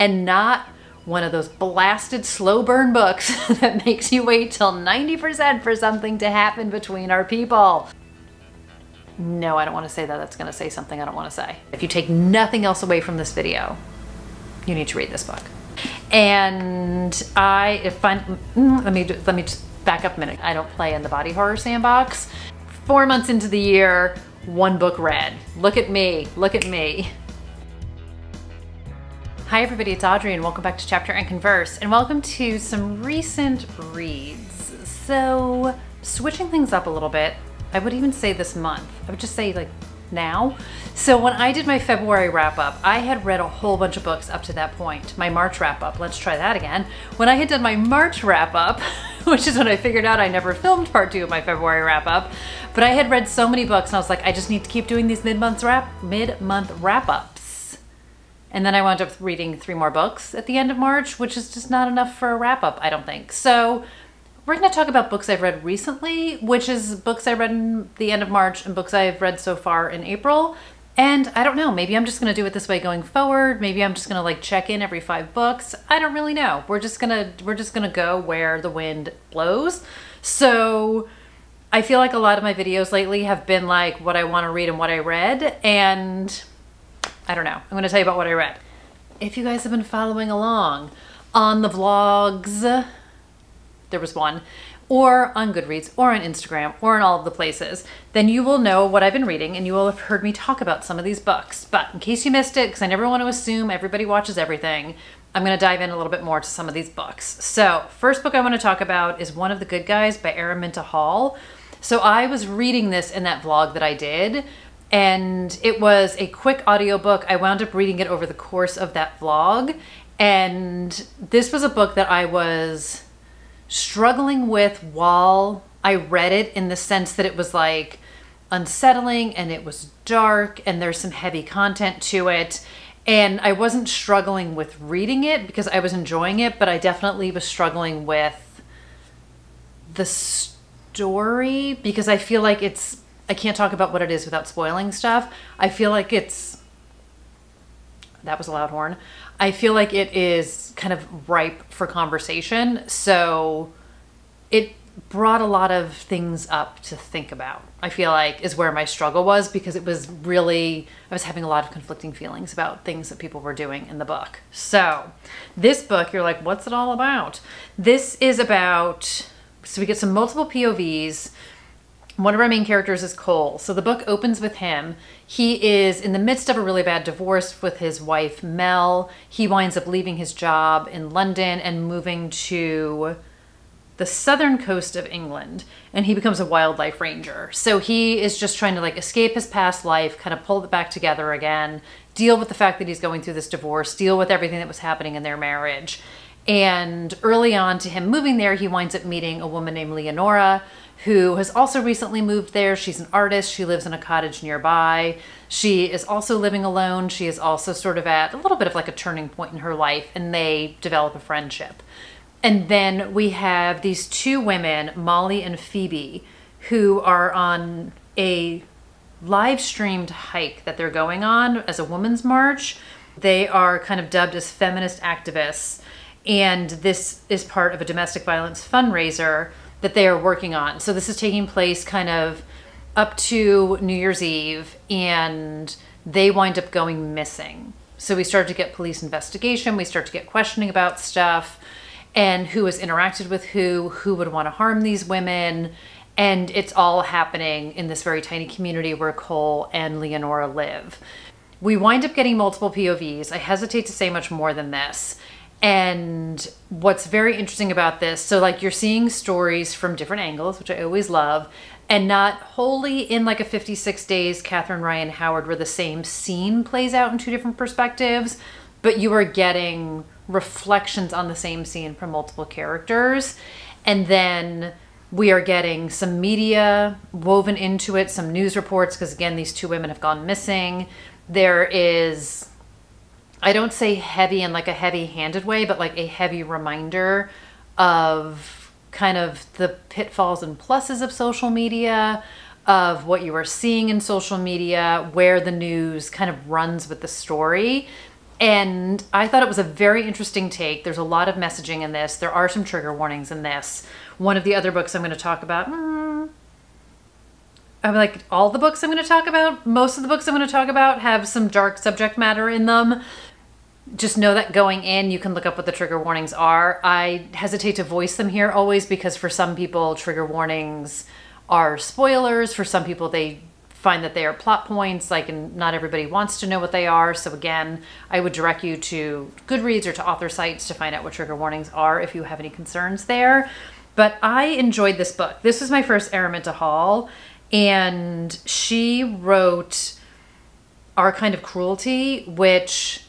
and not one of those blasted slow burn books that makes you wait till 90% for something to happen between our people. No, I don't want to say that. That's going to say something I don't want to say. If you take nothing else away from this video, you need to read this book. And let me just back up a minute. I don't play in the body horror sandbox. 4 months into the year, 1 book read. Look at me, look at me. Hi everybody, it's Audrey and welcome back to Chapter and Converse, and welcome to some recent reads. So, switching things up a little bit, I would even say this month. I would just say like now. So when I did my February wrap up, I had read a whole bunch of books up to that point. My March wrap up, let's try that again. When I had done my March wrap up, which is when I figured out I never filmed part 2 of my February wrap up, but I had read so many books and I was like, I just need to keep doing these mid-month wrap ups. And then I wound up reading 3 more books at the end of March, which is just not enough for a wrap up, I don't think. So we're going to talk about books I've read recently, which is books I read in the end of March and books I've read so far in April. And I don't know, maybe I'm just going to do it this way going forward. Maybe I'm just going to like check in every 5 books. I don't really know. We're just going to go where the wind blows. So I feel like a lot of my videos lately have been like what I want to read and what I read, and I don't know. I'm going to tell you about what I read. If you guys have been following along on the vlogs, there was one, or on Goodreads, or on Instagram, or in all of the places, then you will know what I've been reading and you will have heard me talk about some of these books. But in case you missed it, because I never want to assume everybody watches everything, I'm going to dive in a little bit more to some of these books. So first book I want to talk about is One of the Good Guys by Araminta Hall. So I was reading this in that vlog that I did, and it was a quick audiobook. I wound up reading it over the course of that vlog, and this was a book that I was struggling with while I read it, in the sense that it was like unsettling and it was dark and there's some heavy content to it. And I wasn't struggling with reading it because I was enjoying it, but I definitely was struggling with the story because I feel like I can't talk about what it is without spoiling stuff. I feel like that was a loud horn. I feel like it is kind of ripe for conversation. So it brought a lot of things up to think about, I feel like, is where my struggle was, because it was really, I was having a lot of conflicting feelings about things that people were doing in the book. So this book, you're like, what's it all about? This is about, so we get some multiple POVs. One of our main characters is Cole. So the book opens with him. He is in the midst of a really bad divorce with his wife, Mel. He winds up leaving his job in London and moving to the southern coast of England, and he becomes a wildlife ranger. So he is just trying to like escape his past life, kind of pull it back together again, deal with the fact that he's going through this divorce, deal with everything that was happening in their marriage. And early on to him moving there, he winds up meeting a woman named Leonora, who has also recently moved there. She's an artist. She lives in a cottage nearby. She is also living alone. She is also sort of at a little bit of like a turning point in her life, and they develop a friendship. And then we have these 2 women, Molly and Phoebe, who are on a live streamed hike that they're going on as a women's march. They are kind of dubbed as feminist activists, and this is part of a domestic violence fundraiser that they are working on. So this is taking place kind of up to New Year's Eve, and they wind up going missing. So we start to get police investigation, we start to get questioning about stuff, and who has interacted with who would want to harm these women. And it's all happening in this very tiny community where Cole and Leonora live. We wind up getting multiple POVs. I hesitate to say much more than this. And what's very interesting about this, so like you're seeing stories from different angles, which I always love, and not wholly in like a 56 Days Katharine Ryan Howard where the same scene plays out in 2 different perspectives, but you are getting reflections on the same scene from multiple characters. And then we are getting some media woven into it, some news reports, because again, these 2 women have gone missing. There is, I don't say heavy in like a heavy-handed way, but like a heavy reminder of kind of the pitfalls and pluses of social media, of what you are seeing in social media, where the news kind of runs with the story. And I thought it was a very interesting take. There's a lot of messaging in this. There are some trigger warnings in this. One of the other books I'm going to talk about, I'm like, all the books I'm going to talk about, most of the books I'm going to talk about have some dark subject matter in them. Just know that going in, you can look up what the trigger warnings are. I hesitate to voice them here always because for some people, trigger warnings are spoilers. For some people, they find that they are plot points, like, and not everybody wants to know what they are. So again, I would direct you to Goodreads or to author sites to find out what trigger warnings are if you have any concerns there. But I enjoyed this book. This was my first Araminta haul, and she wrote Our Kind of Cruelty, which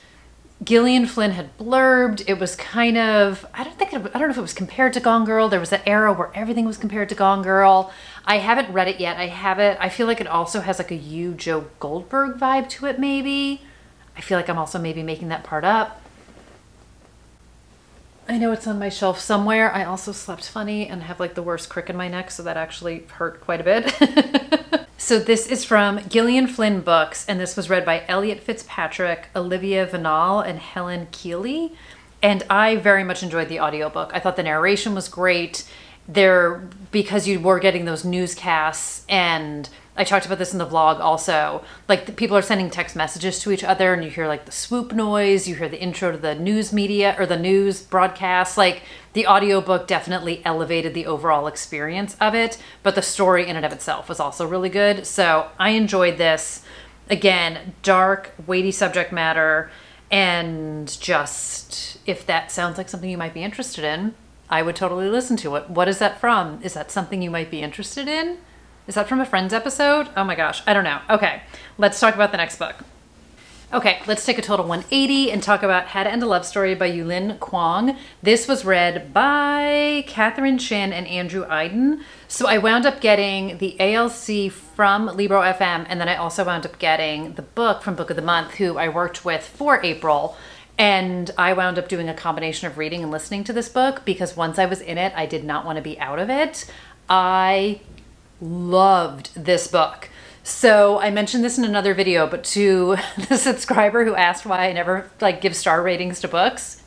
Gillian Flynn had blurbed. It was kind of, I don't know if it was compared to Gone Girl. There was that era where everything was compared to Gone Girl. I haven't read it yet. I feel like it also has like a Joe Goldberg vibe to it, maybe. I feel like I'm also maybe making that part up. I know it's on my shelf somewhere. I also slept funny and have like the worst crick in my neck, so that actually hurt quite a bit. So this is from Gillian Flynn Books, and this was read by Elliot Fitzpatrick, Olivia Vinall, and Helen Keeley. And I very much enjoyed the audiobook. I thought the narration was great. Because you were getting those newscasts, and I talked about this in the vlog also, like the people are sending text messages to each other, and you hear like the swoop noise, you hear the intro to the news media or the news broadcast. Like the audiobook definitely elevated the overall experience of it, but the story in and of itself was also really good. So I enjoyed this. Again, dark, weighty subject matter, and just, if that sounds like something you might be interested in, I would totally listen to it. What is that from? Is that something you might be interested in? Is that from a Friends episode? Oh my gosh, I don't know. Okay, let's talk about the next book. Okay, let's take a total 180 and talk about How to End a Love Story by Yulin Kwong. This was read by Katharine Shin and Andrew Eiden. So I wound up getting the ALC from Libro FM, and then I also wound up getting the book from Book of the Month, who I worked with for April. And I wound up doing a combination of reading and listening to this book because once I was in it, I did not want to be out of it. I loved this book. So I mentioned this in another video, but to the subscriber who asked why I never like give star ratings to books,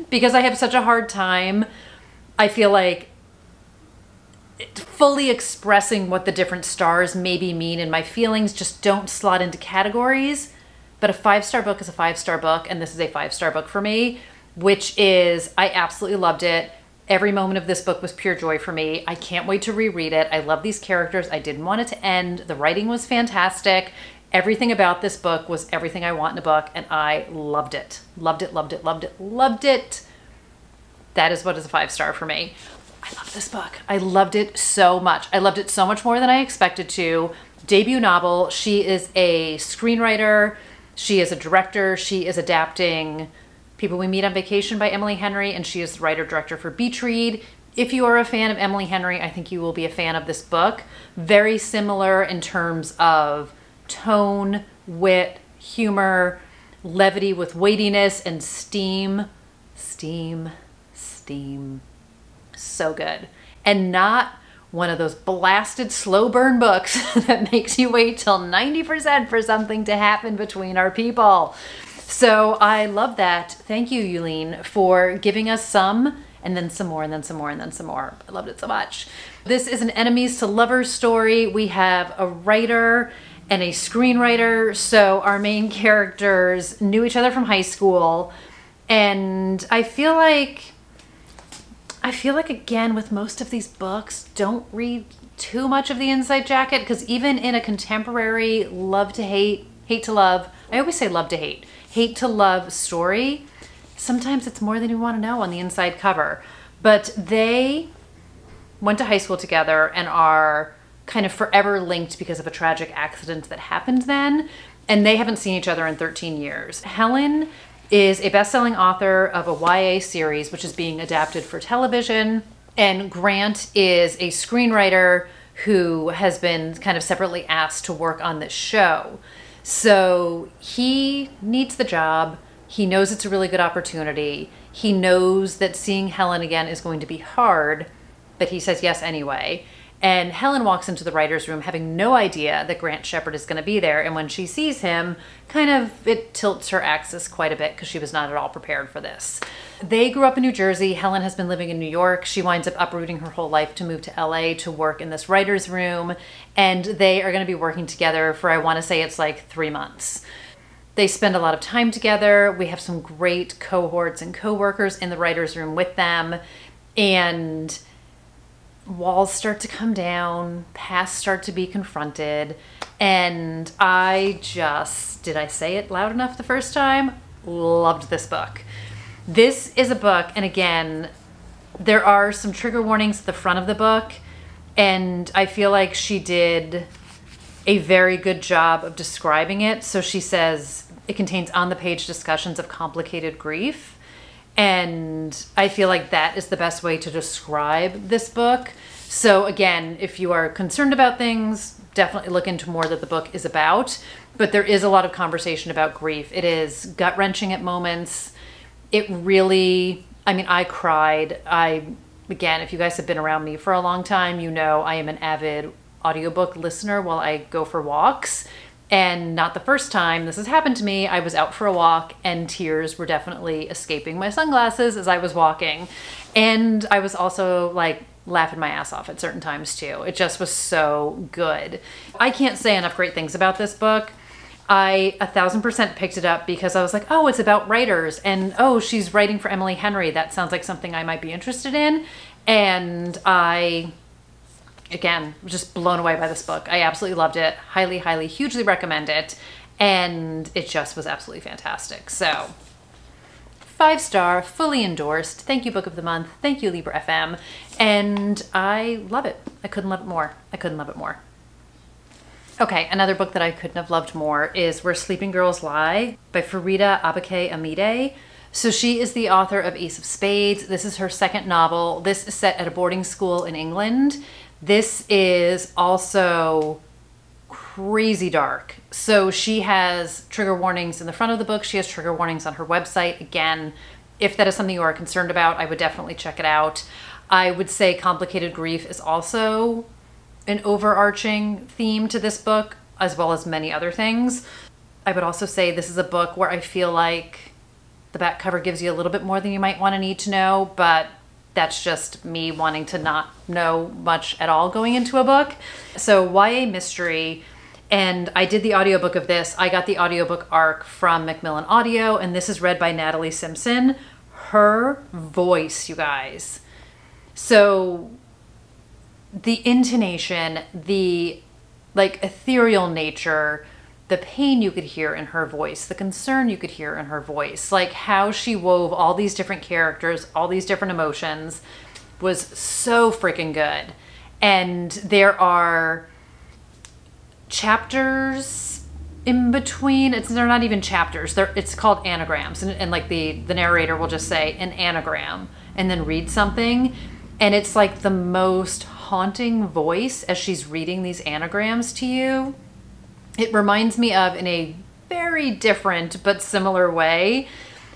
because I have such a hard time, I feel like, fully expressing what the different stars maybe mean, and my feelings just don't slot into categories. But a 5-star book is a 5-star book, and this is a 5-star book for me, which is, I absolutely loved it. Every moment of this book was pure joy for me. I can't wait to reread it. I love these characters. I didn't want it to end. The writing was fantastic. Everything about this book was everything I want in a book, and I loved it. Loved it, loved it, loved it, loved it. That is what is a 5-star for me. I love this book. I loved it so much. I loved it so much more than I expected to. Debut novel. She is a screenwriter. She is a director. She is adapting People We Meet on Vacation by Emily Henry, and she is the writer-director for Beach Read. If you are a fan of Emily Henry, I think you will be a fan of this book. Very similar in terms of tone, wit, humor, levity with weightiness, and steam. Steam, steam. So good. And not one of those blasted slow burn books that makes you wait till 90% for something to happen between our people. So I love that. Thank you, Yulin, for giving us some, and then some more, and then some more, and then some more. I loved it so much. This is an enemies to lovers story. We have a writer and a screenwriter. So our main characters knew each other from high school. And I feel like again, with most of these books, don't read too much of the inside jacket, because even in a contemporary love to hate, hate to love, I always say love to hate to love story, sometimes it's more than you want to know on the inside cover. But they went to high school together and are kind of forever linked because of a tragic accident that happened then, and they haven't seen each other in 13 years. Helen is a best-selling author of a YA series, which is being adapted for television. And Grant is a screenwriter who has been kind of separately asked to work on this show. So he needs the job. He knows it's a really good opportunity. He knows that seeing Helen again is going to be hard, but he says yes anyway. And Helen walks into the writer's room having no idea that Grant Shepherd is going to be there. And when she sees him, it tilts her axis quite a bit because she was not at all prepared for this. They grew up in New Jersey. Helen has been living in New York. She winds up uprooting her whole life to move to LA to work in this writer's room. And they are going to be working together for, I want to say it's like 3 months. They spend a lot of time together. We have some great cohorts and coworkers in the writer's room with them. And walls start to come down, pasts start to be confronted, and did I say it loud enough the first time? Loved this book. This is a book, and again, there are some trigger warnings at the front of the book, and I feel like she did a very good job of describing it. So she says it contains on-the-page discussions of complicated grief. And I feel like that is the best way to describe this book. So again, if you are concerned about things, definitely look into more that the book is about. But there is a lot of conversation about grief. It is gut-wrenching at moments. It really, I mean, I cried. Again, if you guys have been around me for a long time, you know I am an avid audiobook listener while I go for walks. And not the first time this has happened to me. I was out for a walk and tears were definitely escaping my sunglasses as I was walking. And I was also like laughing my ass off at certain times too. It just was so good. I can't say enough great things about this book. I 1000% picked it up because I was like, oh, it's about writers. And oh, she's writing for Emily Henry. That sounds like something I might be interested in. And again, just blown away by this book. I absolutely loved it. Highly, highly, hugely recommend it. And it just was absolutely fantastic. So 5-star, fully endorsed. Thank you, Book of the Month. Thank you, Libra FM. And I love it. I couldn't love it more. I couldn't love it more. Okay, another book that I couldn't have loved more is Where Sleeping Girls Lie by Farida Abake-Amide. So she is the author of Ace of Spades. This is her second novel. This is set at a boarding school in England. This is also crazy dark. So she has trigger warnings in the front of the book. She has trigger warnings on her website. Again, if that is something you are concerned about, I would definitely check it out. I would say complicated grief is also an overarching theme to this book, as well as many other things. I would also say this is a book where I feel like the back cover gives you a little bit more than you might want to need to know, but that's just me wanting to not know much at all going into a book. So YA mystery, and I did the audiobook of this. I got the audiobook arc from Macmillan Audio, and this is read by Natalie Simpson. Her voice, you guys. So the intonation, the like ethereal nature, the pain you could hear in her voice, the concern you could hear in her voice, like how she wove all these different characters, all these different emotions was so freaking good. And there are chapters in between. They're not even chapters. It's called anagrams. And like the narrator will just say an anagram and then read something. And it's like the most haunting voice as she's reading these anagrams to you. It reminds me of, in a very different but similar way,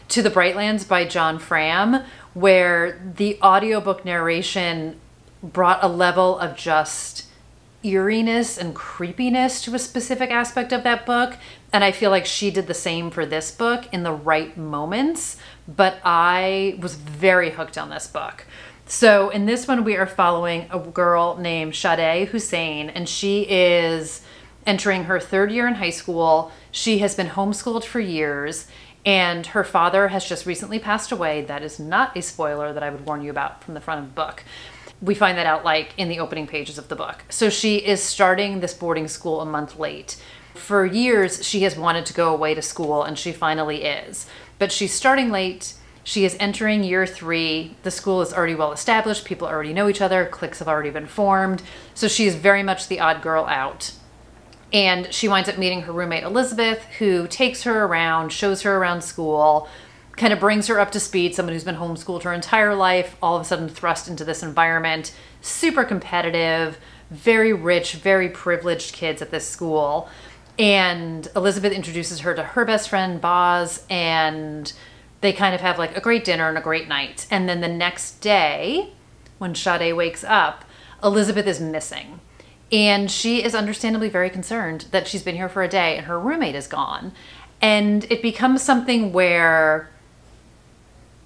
to The Brightlands by John Fram, where the audiobook narration brought a level of just eeriness and creepiness to a specific aspect of that book. And I feel like she did the same for this book in the right moments, but I was very hooked on this book. So in this one, we are following a girl named Sade Hussein, and she is entering her 3rd year in high school. She has been homeschooled for years, and her father has just recently passed away. That is not a spoiler that I would warn you about from the front of the book. We find that out like in the opening pages of the book. So she is starting this boarding school a month late. For years, she has wanted to go away to school, and she finally is. But she's starting late. She is entering year 3. The school is already well established. People already know each other. Cliques have already been formed. So she is very much the odd girl out. And she winds up meeting her roommate, Elizabeth, who takes her around, shows her around school, kind of brings her up to speed. Someone who's been homeschooled her entire life, all of a sudden thrust into this environment. Super competitive, very rich, very privileged kids at this school. And Elizabeth introduces her to her best friend, Boz, and they kind of have like a great dinner and a great night. And then the next day, when Sade wakes up, Elizabeth is missing. And she is understandably very concerned that she's been here for a day and her roommate is gone. And it becomes something where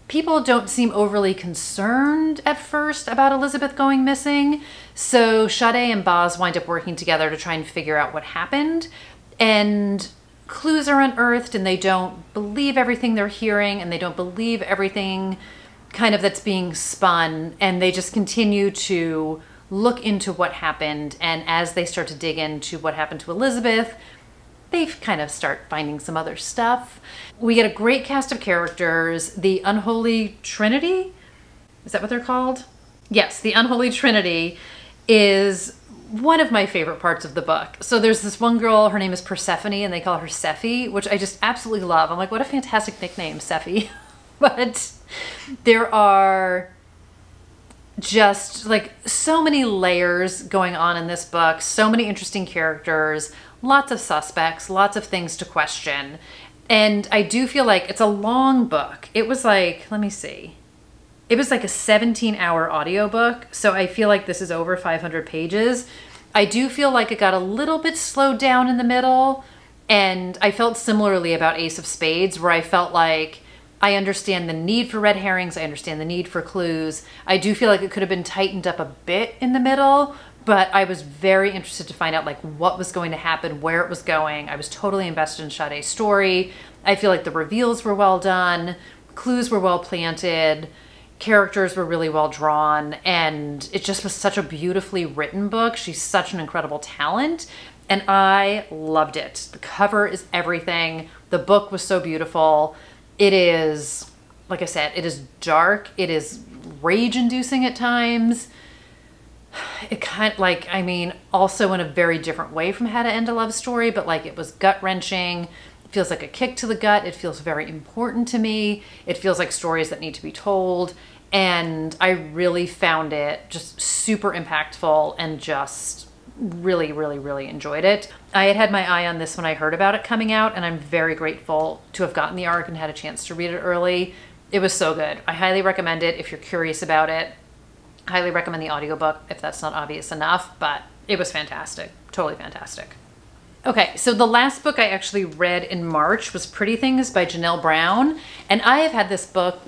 people don't seem overly concerned at first about Elizabeth going missing. So Sade and Boz wind up working together to try and figure out what happened. And clues are unearthed and they don't believe everything they're hearing and they don't believe everything kind of that's being spun. And they just continue to look into what happened. And as they start to dig into what happened to Elizabeth, they kind of start finding some other stuff. We get a great cast of characters. The Unholy Trinity, is that what they're called? Yes, the Unholy Trinity is one of my favorite parts of the book. So there's this one girl, her name is Persephone, and they call her Sephi, which I just absolutely love. I'm like, what a fantastic nickname, Sephi. But there are just like so many layers going on in this book, so many interesting characters, lots of suspects, lots of things to question. And I do feel like it's a long book. It was like, let me see. It was like a 17-hour audiobook. So I feel like this is over 500 pages. I do feel like it got a little bit slowed down in the middle. And I felt similarly about Ace of Spades, where I felt like I understand the need for red herrings. I understand the need for clues. I do feel like it could have been tightened up a bit in the middle, but I was very interested to find out like what was going to happen, where it was going. I was totally invested in Sade's story. I feel like the reveals were well done. Clues were well planted. Characters were really well drawn. And it just was such a beautifully written book. She's such an incredible talent. And I loved it. The cover is everything. The book was so beautiful. It is, like I said, it is dark. It is rage-inducing at times. It kind of like, I mean, also in a very different way from How to End a Love Story, but like it was gut-wrenching. It feels like a kick to the gut. It feels very important to me. It feels like stories that need to be told. And I really found it just super impactful and just really, really, really enjoyed it. I had my eye on this when I heard about it coming out, and I'm very grateful to have gotten the ARC and had a chance to read it early. It was so good. I highly recommend it if you're curious about it. Highly recommend the audiobook if that's not obvious enough, but it was fantastic. Totally fantastic. Okay, so the last book I actually read in March was Pretty Things by Janelle Brown, and I have had this book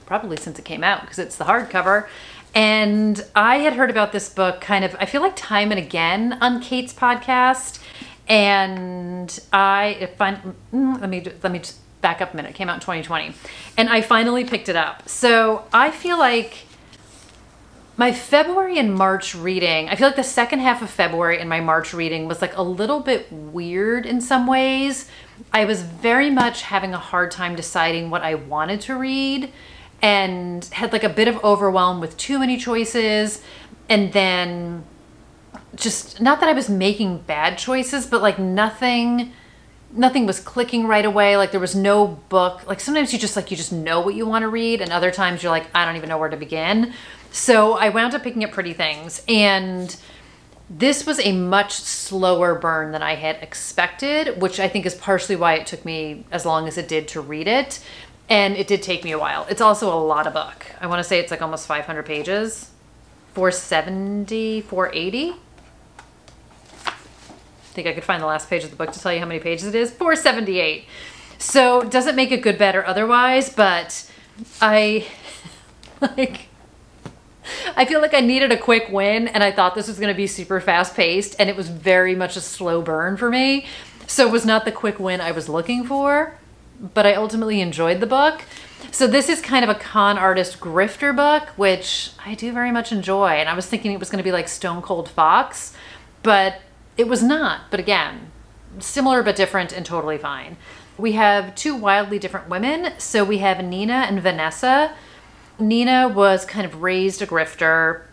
probably since it came out because it's the hardcover. And I had heard about this book kind of, I feel like time and again on Kate's podcast. And let me just back up a minute. It came out in 2020. And I finally picked it up. So I feel like my February and March reading, I feel like the second half of February and my March reading was like a little bit weird in some ways. I was very much having a hard time deciding what I wanted to read, and had like a bit of overwhelm with too many choices. And then just, not that I was making bad choices, but like nothing was clicking right away. Like there was no book. Like sometimes you just know what you want to read, and other times you're like, I don't even know where to begin. So I wound up picking up Pretty Things, and this was a much slower burn than I had expected, which I think is partially why it took me as long as it did to read it. And it did take me a while. It's also a lot of book. I want to say it's like almost 500 pages. 470, 480. I think I could find the last page of the book to tell you how many pages it is. 478. So it doesn't make it good, bad, or otherwise, but I feel like I needed a quick win, and I thought this was going to be super fast paced, and it was very much a slow burn for me. So it was not the quick win I was looking for, but I ultimately enjoyed the book. So this is kind of a con artist grifter book, which I do very much enjoy. And I was thinking it was going to be like Stone Cold Fox, but it was not. But again, similar but different and totally fine. We have two wildly different women. So we have Nina and Vanessa. Nina was kind of raised a grifter.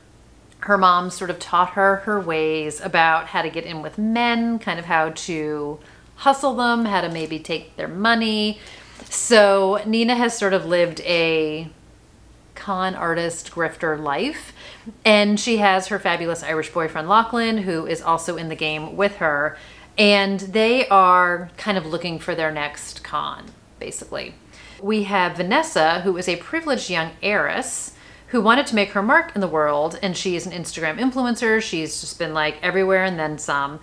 Her mom sort of taught her her ways about how to get in with men, kind of how to hustle them, how to maybe take their money. So Nina has sort of lived a con artist grifter life, and she has her fabulous Irish boyfriend Lachlan, who is also in the game with her, and they are kind of looking for their next con, basically. We have Vanessa, who is a privileged young heiress who wanted to make her mark in the world. And she is an Instagram influencer. She's just been like everywhere and then some.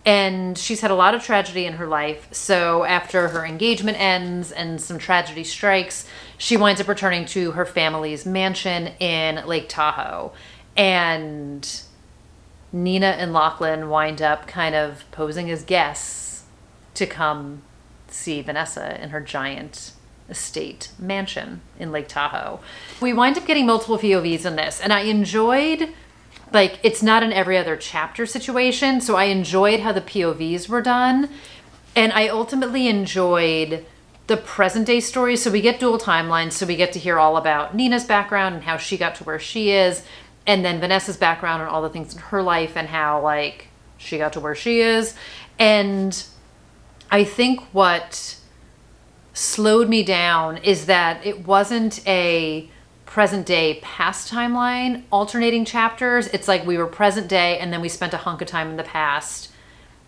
And she's had a lot of tragedy in her life. So after her engagement ends and some tragedy strikes, she winds up returning to her family's mansion in Lake Tahoe. And Nina and Lachlan wind up kind of posing as guests to come see Vanessa in her giant estate mansion in Lake Tahoe. We wind up getting multiple POVs in this, and I enjoyed, like, it's not an every other chapter situation, so I enjoyed how the POVs were done, and I ultimately enjoyed the present day story. So we get dual timelines, so we get to hear all about Nina's background and how she got to where she is, and then Vanessa's background and all the things in her life and how, like, she got to where she is. And I think what slowed me down is that it wasn't a present day past timeline alternating chapters. It's like we were present day and then we spent a hunk of time in the past,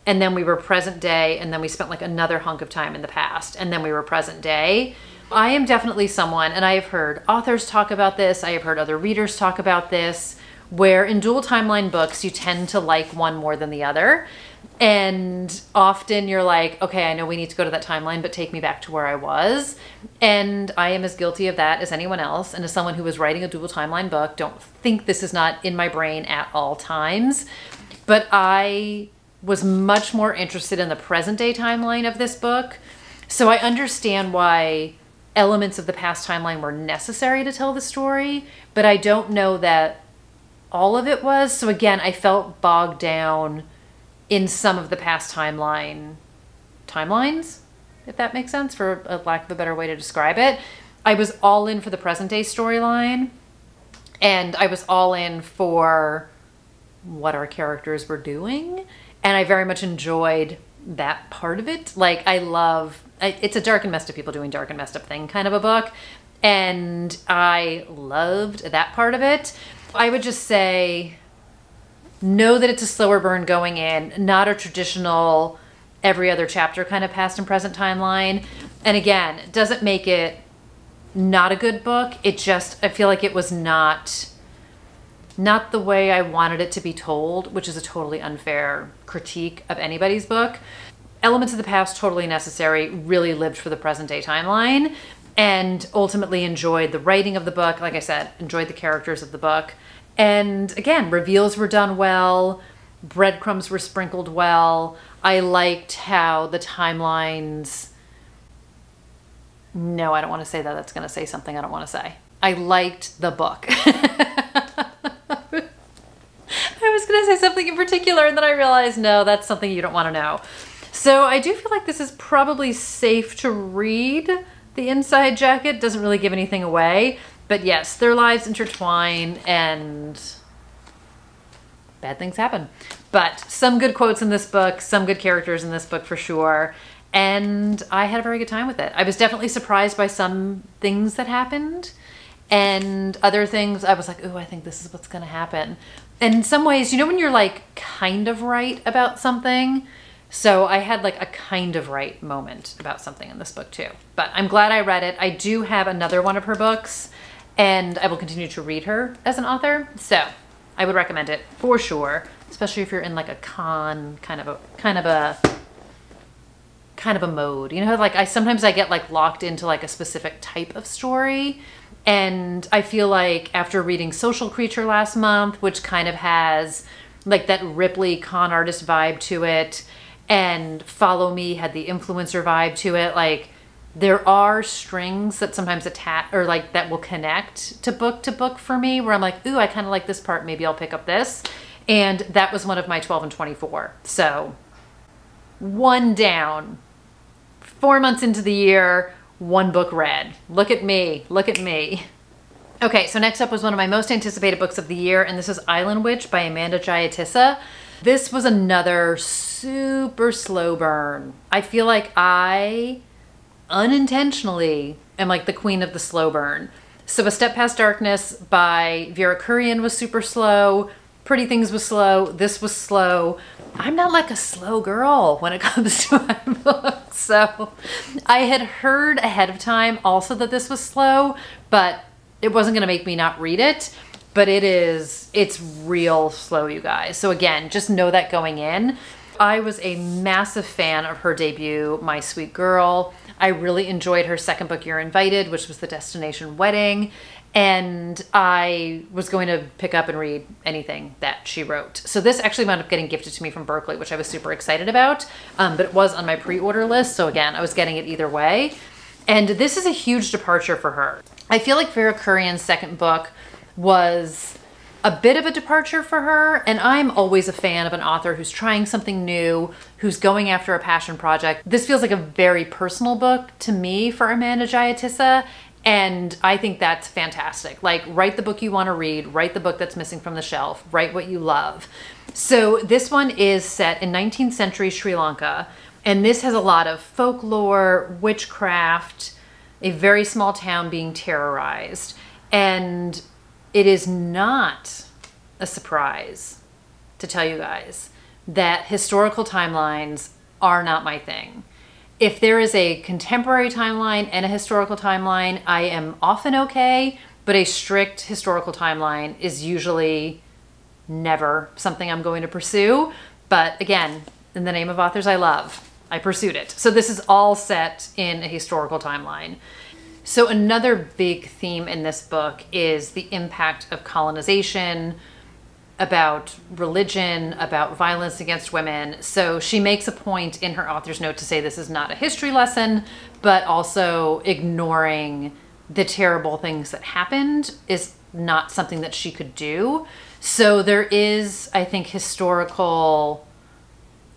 and then we were present day and then we spent like another hunk of time in the past, and then we were present day. I am definitely someone, and I have heard authors talk about this, I have heard other readers talk about this, where in dual timeline books you tend to like one more than the other. And often you're like, okay, I know we need to go to that timeline, but take me back to where I was. And I am as guilty of that as anyone else. And as someone who is writing a dual timeline book, don't think this is not in my brain at all times. But I was much more interested in the present day timeline of this book. So I understand why elements of the past timeline were necessary to tell the story, but I don't know that all of it was. So again, I felt bogged down in some of the past timelines, if that makes sense, for a lack of a better way to describe it. I was all in for the present day storyline, and I was all in for what our characters were doing, and I very much enjoyed that part of it. Like, it's a dark and messed up people doing dark and messed up thing kind of a book, and I loved that part of it. I would just say, know that it's a slower burn going in, not a traditional every other chapter kind of past and present timeline. And again, it doesn't make it not a good book. It just, I feel like it was not the way I wanted it to be told, which is a totally unfair critique of anybody's book. Elements of the past, totally necessary, really lived for the present day timeline, and ultimately enjoyed the writing of the book. Like I said, enjoyed the characters of the book. And again, reveals were done well, breadcrumbs were sprinkled well. I liked how the timelines... No, I don't want to say that. That's going to say something I don't want to say. I liked the book. I was going to say something in particular, and then I realized, no, that's something you don't want to know. So I do feel like this is probably safe to read. The inside jacket doesn't really give anything away. But yes, their lives intertwine and bad things happen. But some good quotes in this book, some good characters in this book for sure. And I had a very good time with it. I was definitely surprised by some things that happened, and other things I was like, ooh, I think this is what's going to happen. And in some ways, you know when you're like kind of right about something? So I had like a kind of right moment about something in this book too. But I'm glad I read it. I do have another one of her books, and I will continue to read her as an author. So I would recommend it for sure, especially if you're in like a kind of a mode. You know, like sometimes I get like locked into like a specific type of story. And I feel like after reading Social Creature last month, which kind of has like that Ripley con artist vibe to it, and Follow Me had the influencer vibe to it, like there are strings that sometimes attach, or like that will connect to book for me, where I'm like, ooh, I kind of like this part, maybe I'll pick up this. And that was one of my 12 and 24. So one down, 4 months into the year, one book read. Look at me, look at me. Okay, so next up was one of my most anticipated books of the year, and this is Island Witch by Amanda Giatissa. This was another super slow burn. I feel like I unintentionally am like the queen of the slow burn. So A Step Past Darkness by Vera Kurian was super slow. Pretty Things was slow. This was slow. I'm not like a slow girl when it comes to my books. So I had heard ahead of time also that this was slow, but it wasn't going to make me not read it, but it's real slow, you guys. So again, just know that going in. I was a massive fan of her debut, My Sweet Girl. I really enjoyed her second book, You're Invited, which was the destination wedding. And I was going to pick up and read anything that she wrote. So this actually wound up getting gifted to me from Berkeley, which I was super excited about. But it was on my pre-order list. So again, I was getting it either way. And this is a huge departure for her. I feel like Vera Kurian's second book was a bit of a departure for her. And I'm always a fan of an author who's trying something new, who's going after a passion project. This feels like a very personal book to me for Amanda Giatissa. And I think that's fantastic. Like, write the book you want to read, write the book that's missing from the shelf, write what you love. So this one is set in 19th century Sri Lanka. And this has a lot of folklore, witchcraft, a very small town being terrorized. And it is not a surprise to tell you guys that historical timelines are not my thing. If there is a contemporary timeline and a historical timeline, I am often okay, but a strict historical timeline is usually never something I'm going to pursue. But again, in the name of authors I love, I pursued it. So this is all set in a historical timeline. So another big theme in this book is the impact of colonization, about religion, about violence against women. So she makes a point in her author's note to say this is not a history lesson, but also ignoring the terrible things that happened is not something that she could do. So there is, I think, historical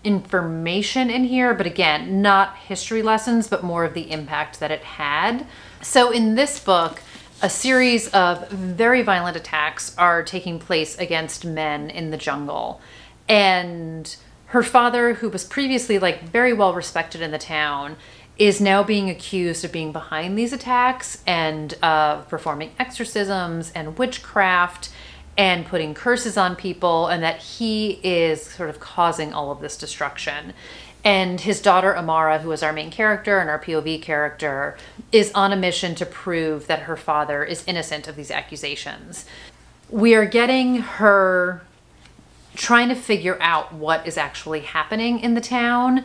information in here, but again, not history lessons, but more of the impact that it had. So in this book, a series of very violent attacks are taking place against men in the jungle. And her father, who was previously like very well respected in the town, is now being accused of being behind these attacks and performing exorcisms and witchcraft and putting curses on people, and that he is sort of causing all of this destruction. And his daughter, Amara, who is our main character and our POV character, is on a mission to prove that her father is innocent of these accusations. We are getting her trying to figure out what is actually happening in the town.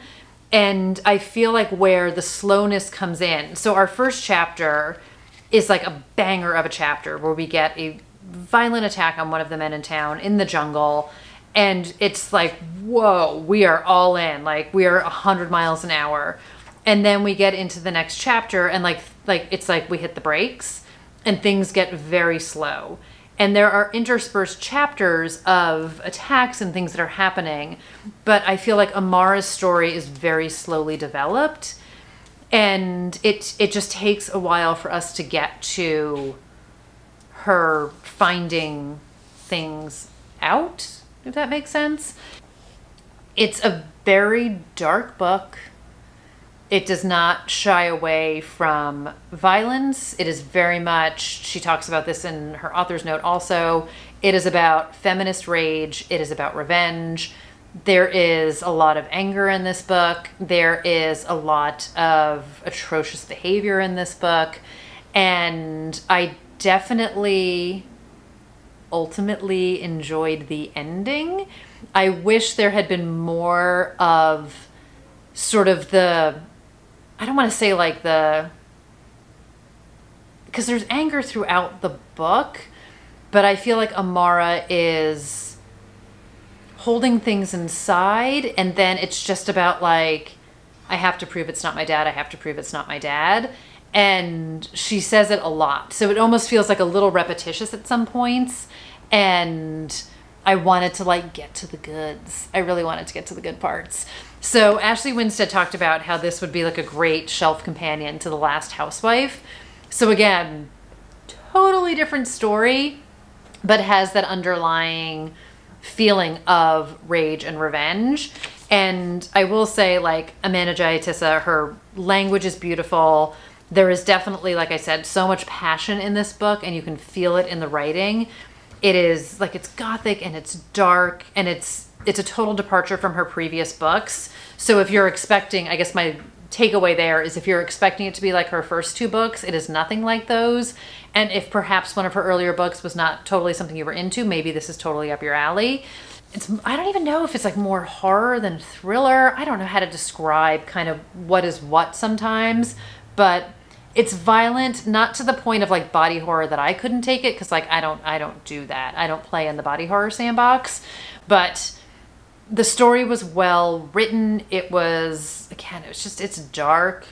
And I feel like where the slowness comes in. So our first chapter is like a banger of a chapter where we get a violent attack on one of the men in town in the jungle. And it's like, whoa, we are all in, like we are 100 miles an hour. And then we get into the next chapter and like it's like we hit the brakes and things get very slow. And there are interspersed chapters of attacks and things that are happening. But I feel like Amara's story is very slowly developed. And it just takes a while for us to get to her finding things out, if that makes sense. It's a very dark book. It does not shy away from violence. It is very much, she talks about this in her author's note also, it is about feminist rage. It is about revenge. There is a lot of anger in this book. There is a lot of atrocious behavior in this book. And I definitely ultimately enjoyed the ending. I wish there had been more of sort of the, I don't want to say like the, because there's anger throughout the book, but I feel like Amara is holding things inside, and then it's just about like, I have to prove it's not my dad, I have to prove it's not my dad. And she says it a lot. So it almost feels like a little repetitious at some points. And I wanted to like get to the goods. I really wanted to get to the good parts. So Ashley Winstead talked about how this would be like a great shelf companion to The Last Housewife. So again, totally different story, but has that underlying feeling of rage and revenge. And I will say, like, Amanda Giatissa, her language is beautiful. There is definitely, like I said, so much passion in this book, and you can feel it in the writing. It is like, it's gothic and it's dark, and it's a total departure from her previous books. So if you're expecting, I guess my takeaway there is if you're expecting it to be like her first 2 books, it is nothing like those. And if perhaps one of her earlier books was not totally something you were into, maybe this is totally up your alley. I don't even know if it's like more horror than thriller. I don't know how to describe kind of what is what sometimes, but it's violent, not to the point of like body horror that I couldn't take it, because like I don't do that. I don't play in the body horror sandbox, but the story was well written. It was, again, it's dark,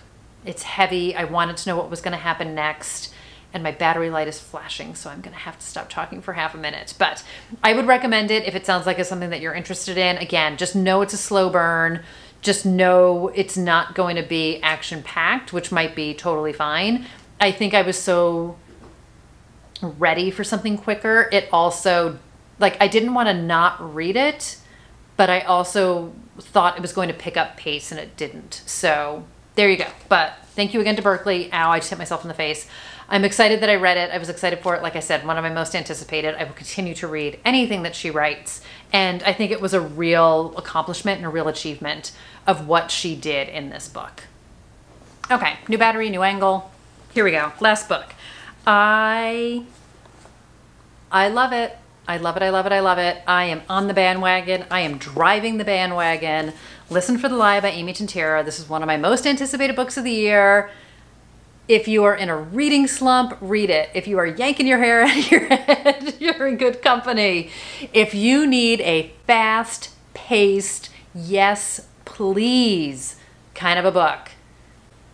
it's heavy. I wanted to know what was going to happen next, and my battery light is flashing, so I'm going to have to stop talking for half a minute. But I would recommend it if it sounds like it's something that you're interested in. Again, just know it's a slow burn. Just know it's not going to be action-packed, which might be totally fine. I think I was so ready for something quicker. It also, like, I didn't want to not read it, but I also thought it was going to pick up pace, and it didn't. So there you go. But thank you again to Berkley. Ow, I just hit myself in the face. I'm excited that I read it. I was excited for it. Like I said, one of my most anticipated. I will continue to read anything that she writes. And I think it was a real accomplishment and a real achievement of what she did in this book. Okay, new battery, new angle. Here we go. Last book. I love it. I love it. I love it. I love it. I am on the bandwagon. I am driving the bandwagon. Listen for the Lie by Amy Tintera. This is one of my most anticipated books of the year. If you are in a reading slump, read it. If you are yanking your hair out of your head, you're in good company. If you need a fast-paced, yes, please kind of a book.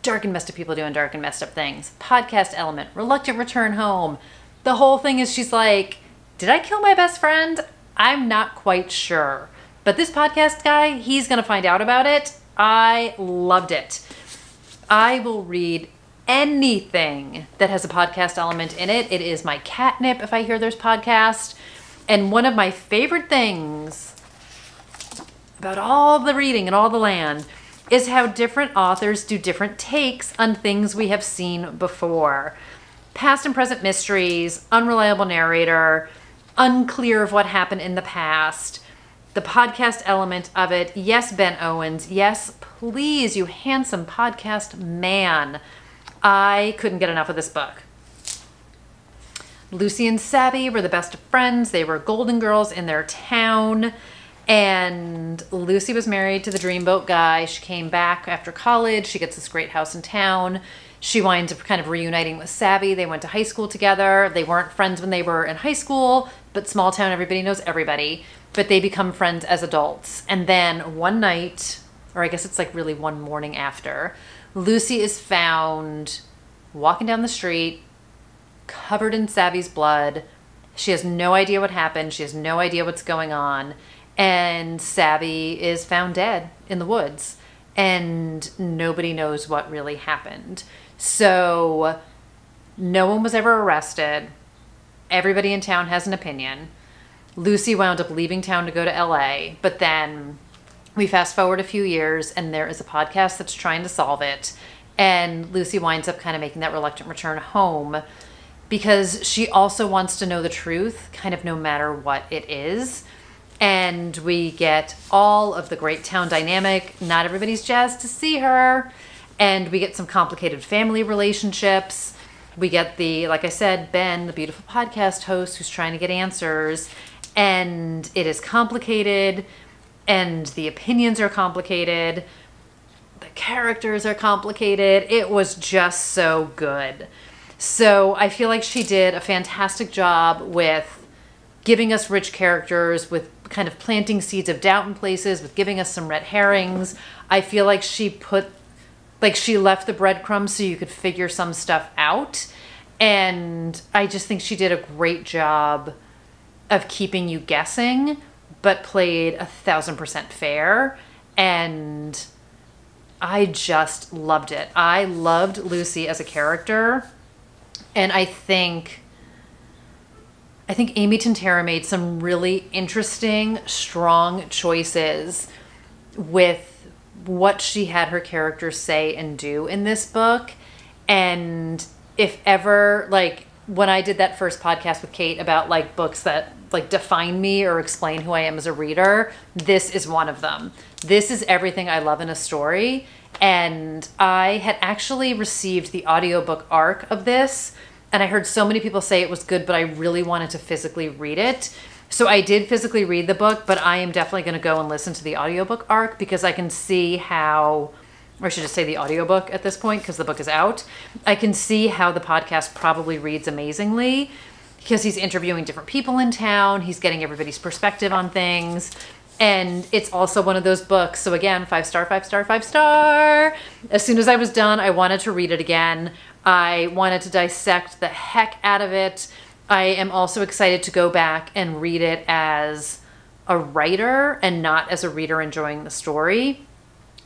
Dark and messed up people doing dark and messed up things. Podcast element, reluctant return home. The whole thing is she's like, did I kill my best friend? I'm not quite sure. But this podcast guy, he's gonna find out about it. I loved it. I will read anything that has a podcast element in it. It is my catnip if I hear there's podcast. And one of my favorite things about all the reading and all the land is how different authors do different takes on things we have seen before. Past and present mysteries, unreliable narrator, unclear of what happened in the past, the podcast element of it. Yes, Ben Owens. Yes, please, you handsome podcast man. I couldn't get enough of this book. Lucy and Sabby were the best of friends. They were golden girls in their town. And Lucy was married to the dreamboat guy. She came back after college. She gets this great house in town. She winds up kind of reuniting with Sabby. They went to high school together. They weren't friends when they were in high school, but small town, everybody knows everybody. But they become friends as adults. And then one night, or I guess it's like really one morning after, Lucy is found walking down the street, covered in Sabby's blood. She has no idea what happened. She has no idea what's going on. And Sabby is found dead in the woods. And nobody knows what really happened. So no one was ever arrested. Everybody in town has an opinion. Lucy wound up leaving town to go to LA, but then we fast forward a few years and there is a podcast that's trying to solve it. And Lucy winds up kind of making that reluctant return home because she also wants to know the truth, kind of no matter what it is. And we get all of the great town dynamic. Not everybody's jazzed to see her. And we get some complicated family relationships. We get the, like I said, Ben, the beautiful podcast host who's trying to get answers. And it is complicated. And the opinions are complicated. The characters are complicated. It was just so good. So I feel like she did a fantastic job with giving us rich characters, with kind of planting seeds of doubt in places, with giving us some red herrings. I feel like she left the breadcrumbs so you could figure some stuff out. And I just think she did a great job of keeping you guessing, but played 1000% fair. And I just loved it. I loved Lucy as a character. And I think Amy Tintera made some really interesting, strong choices with what she had her characters say and do in this book. And if ever, like when I did that first podcast with Kate about like books that like define me or explain who I am as a reader, this is one of them. This is everything I love in a story. And I had actually received the audiobook arc of this, and I heard so many people say it was good, but I really wanted to physically read it. So I did physically read the book, but I am definitely going to go and listen to the audiobook arc because I can see how, or I should just say the audiobook at this point because the book is out. I can see how the podcast probably reads amazingly because he's interviewing different people in town. He's getting everybody's perspective on things. And it's also one of those books. So again, 5 star, 5 star, 5 star. As soon as I was done, I wanted to read it again. I wanted to dissect the heck out of it. I am also excited to go back and read it as a writer and not as a reader enjoying the story,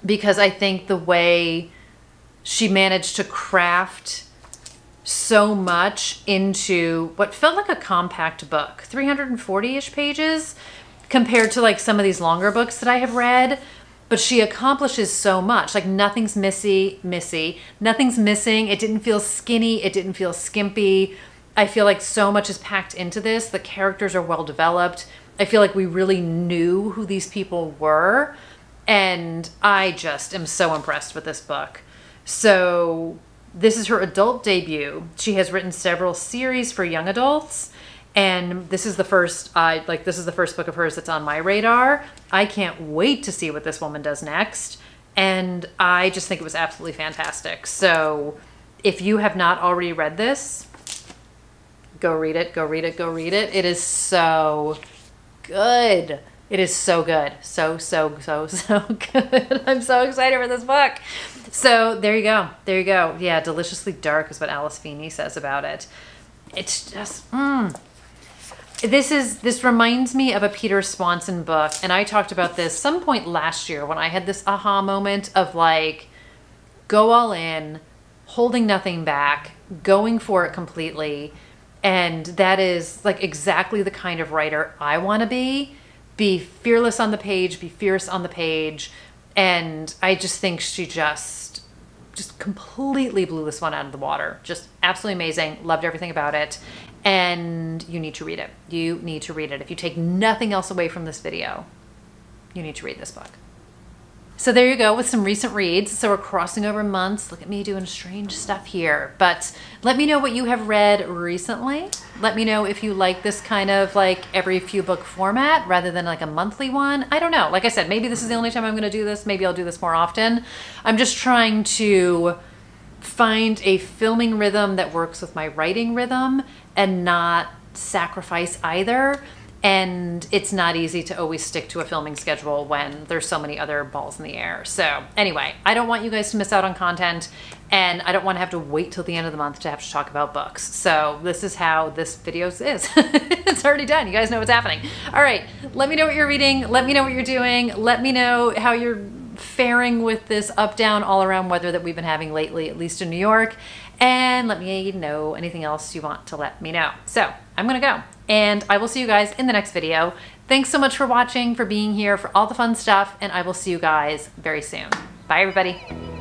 because I think the way she managed to craft so much into what felt like a compact book, 340-ish pages, compared to like some of these longer books that I have read. But she accomplishes so much. Like nothing's missing. Nothing's missing. It didn't feel skinny. It didn't feel skimpy. I feel like so much is packed into this. The characters are well developed. I feel like we really knew who these people were. And I just am so impressed with this book. So this is her adult debut. She has written several series for young adults. And this is the first, this is the first book of hers that's on my radar. I can't wait to see what this woman does next. And I just think it was absolutely fantastic. So if you have not already read this, go read it, go read it, go read it. It is so good. It is so good. So good. I'm so excited for this book. So there you go. There you go. Yeah, deliciously dark is what Alice Feeney says about it. It's just, This reminds me of a Peter Swanson book, and I talked about this some point last year when I had this aha moment of like, go all in, holding nothing back, going for it completely. And that is like exactly the kind of writer I want to be. Be fearless on the page, be fierce on the page. And I just think she just completely blew this one out of the water. Just absolutely amazing. Loved everything about it. And you need to read it. You need to read it. If you take nothing else away from this video, you need to read this book. So there you go with some recent reads. So we're crossing over months. Look at me doing strange stuff here. But let me know what you have read recently. Let me know if you like this kind of like every few book format rather than like a monthly one. I don't know. Like I said, maybe this is the only time I'm going to do this. Maybe I'll do this more often. I'm just trying to find a filming rhythm that works with my writing rhythm and not sacrifice either. And it's not easy to always stick to a filming schedule when there's so many other balls in the air. So anyway, I don't want you guys to miss out on content, and I don't want to have to wait till the end of the month to have to talk about books. So this is how this video is. It's already done. You guys know what's happening. All right, let me know what you're reading. Let me know what you're doing. Let me know how you're faring with this up, down, all around weather that we've been having lately, at least in New York. And let me know anything else you want to let me know. So I'm gonna go, and I will see you guys in the next video. Thanks so much for watching, for being here, for all the fun stuff, and I will see you guys very soon. Bye, everybody.